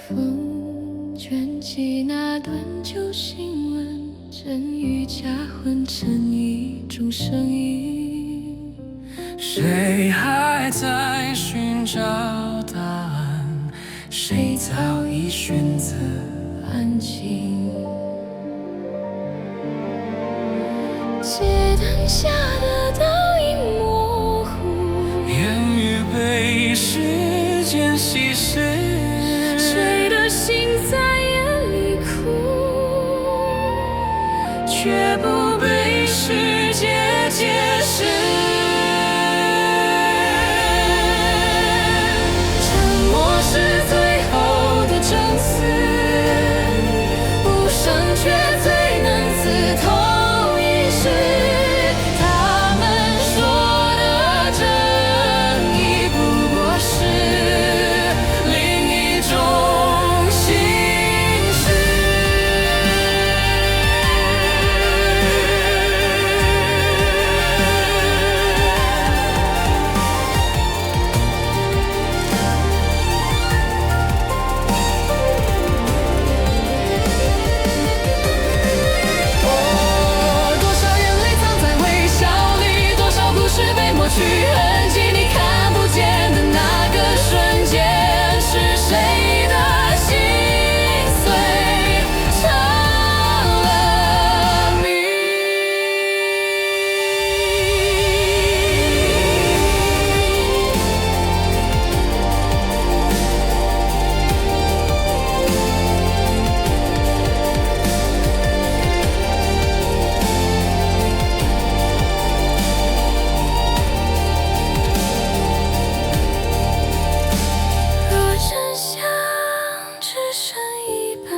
风卷起那段旧新闻，真与假混成一种声音。谁还在寻找答案？谁早已选择安静？街灯下的倒影模糊，言语被时间稀释，谁的心在眼里哭，却不被世界解释。沉默是最后的证词，无声却最能刺痛一世。他们说的正义不过是另一种形式。多少眼泪藏在微笑里，多少故事被抹去痕迹，你看不见的那个瞬间，是谁的心碎成了谜？若真相只剩一半，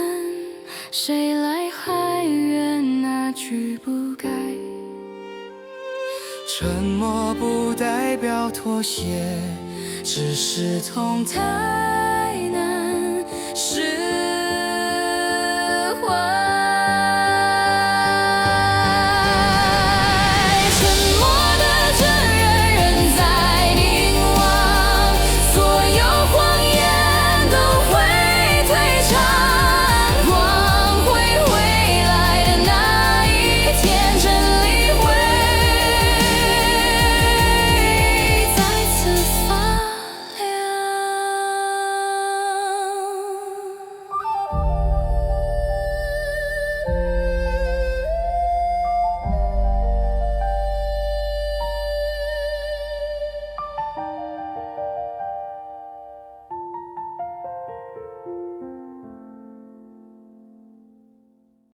谁来还原那句不该？沉默不代表妥协，只是痛叹。